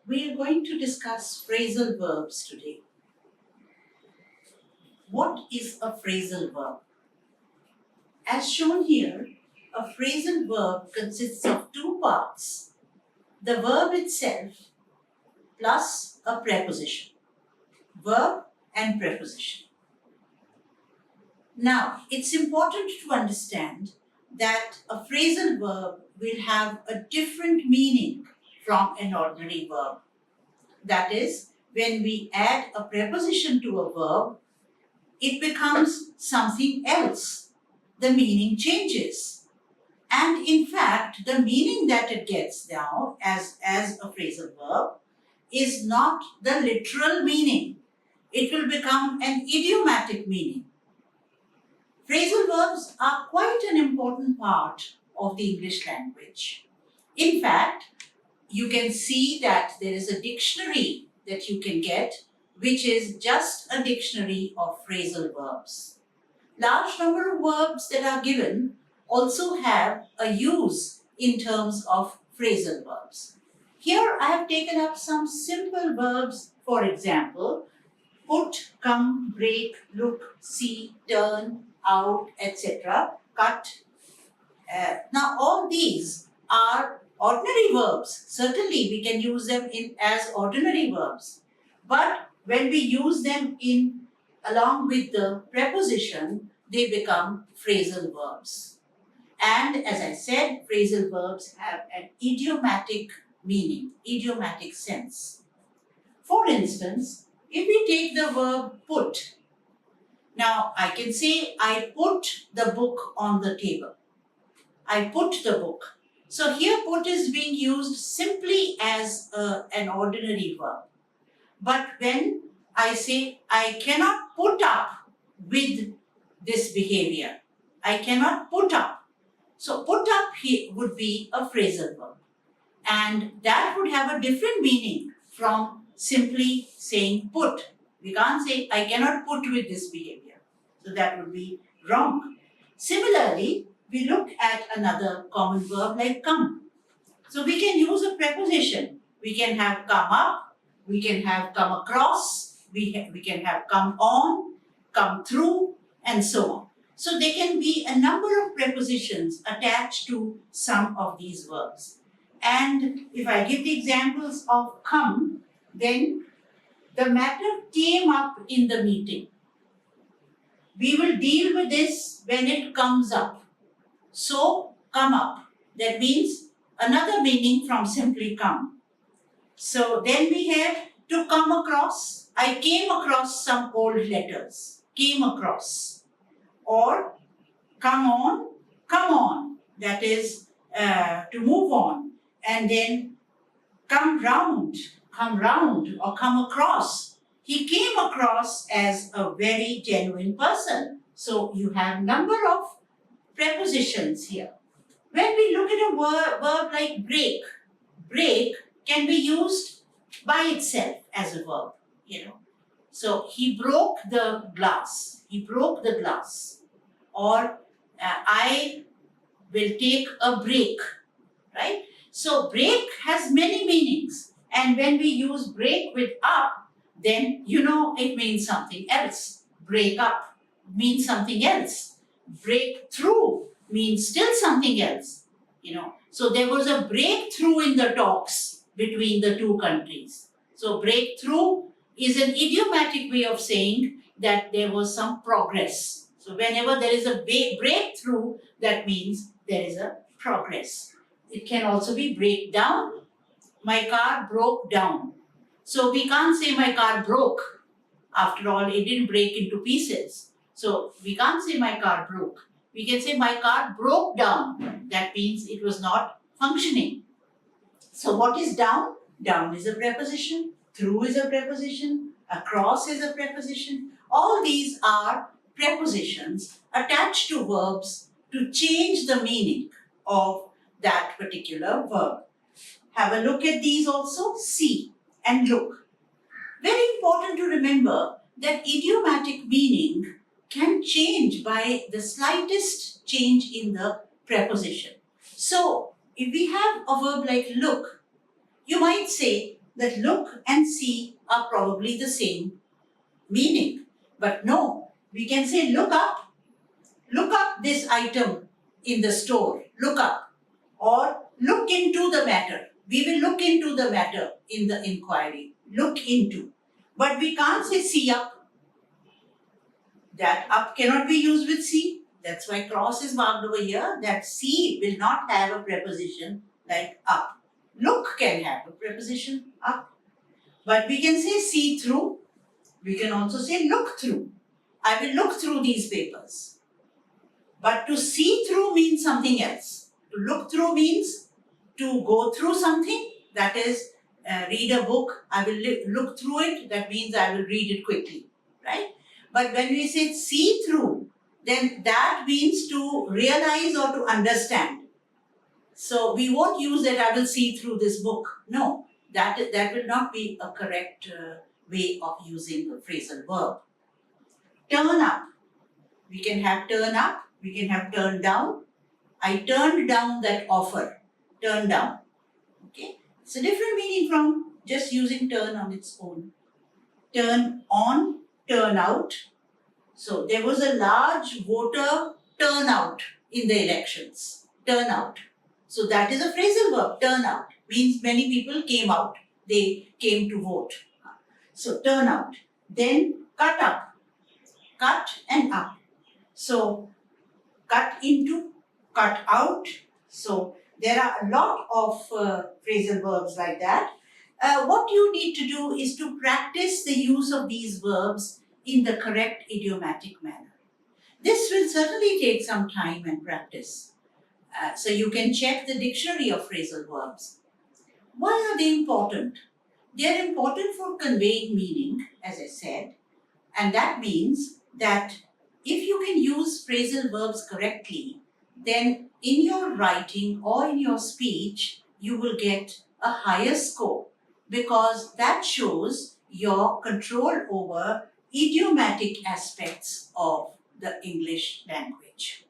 We are going to discuss phrasal verbs today. What is a phrasal verb? As shown here, a phrasal verb consists of two parts, the verb itself plus a preposition. Verb and preposition. Now, it's important to understand that a phrasal verb will have a different meaning from an ordinary verb. That is, when we add a preposition to a verb, it becomes something else. The meaning changes. And in fact, the meaning that it gets now as a phrasal verb is not the literal meaning. It will become an idiomatic meaning. Phrasal verbs are quite an important part of the English language. In fact, you can see that there is a dictionary that you can get, which is just a dictionary of phrasal verbs. Large number of verbs that are given also have a use in terms of phrasal verbs. Here I have taken up some simple verbs, for example, put, come, break, look, see, turn, out, etc., cut. Now all these are ordinary verbs. Certainly we can use them as ordinary verbs. But when we use them along with the preposition, they become phrasal verbs. And as I said, phrasal verbs have an idiomatic meaning, idiomatic sense. For instance, if we take the verb put, now I can say I put the book on the table. I put the book. So here put is being used simply as an ordinary verb. But when I say I cannot put up with this behavior, I cannot put up. So put up here would be a phrasal verb. And that would have a different meaning from simply saying put. We can't say I cannot put with this behavior. So that would be wrong. Similarly, we look at another common verb like come. So we can use a preposition. We can have come up, we can have come across, we can have come on, come through, and so on. So there can be a number of prepositions attached to some of these verbs. And if I give the examples of come, then the matter came up in the meeting. We will deal with this when it comes up. So, come up. That means another meaning from simply come. So, then we have to come across. I came across some old letters. Came across. Or come on. That is to move on. And then come round or come across. He came across as a very genuine person. So you have number of prepositions here. When we look at a verb like break can be used by itself as a verb, So he broke the glass. Or I will take a break, right? So break has many meanings. And when we use break with up, then it means something else. Break up means something else. Breakthrough means still something else. So there was a breakthrough in the talks between the two countries. So breakthrough is an idiomatic way of saying that there was some progress. So whenever there is a breakthrough, that means there is a progress. It can also be breakdown. My car broke down. So we can't say my car broke. After all, it didn't break into pieces. So we can't say my car broke. We can say my car broke down. That means it was not functioning. So what is down? Down is a preposition. Through is a preposition. Across is a preposition. All these are prepositions attached to verbs to change the meaning of that particular verb. Have a look at these also. See and look. Very important to remember that idiomatic meaning can change by the slightest change in the preposition. So, if we have a verb like look, you might say, that look and see are probably the same meaning. But no, we can say look up this item in the store, look up, or look into the matter. We will look into the matter in the inquiry, look into. But we can't say see up. That up cannot be used with see. That's why cross is marked over here, that see will not have a preposition like up. Look can have a preposition up. But we can say see through. We can also say look through. I will look through these papers. But to see through means something else. To look through means to go through something, that is, read a book. I will look through it, that means I will read it quickly, right? But when we say see through, then that means to realize or to understand. So we won't use that I will see through this book. No, that will not be a correct way of using the phrasal verb. Turn up. We can have turn up, we can have turn down. I turned down that offer. Turn down. Okay? It's a different meaning from just using turn on its own. Turn on, turn out. So there was a large voter turnout in the elections. Turnout. So that is a phrasal verb. Turn out means many people came out. They came to vote. So turn out. Then cut up. Cut and up. So cut into, cut out. So there are a lot of phrasal verbs like that. What you need to do is to practice the use of these verbs in the correct idiomatic manner. This will certainly take some time and practice. So you can check the dictionary of phrasal verbs. Why are they important? They are important for conveying meaning, as I said, and that means that if you can use phrasal verbs correctly, then in your writing or in your speech, you will get a higher score because that shows your control over idiomatic aspects of the English language.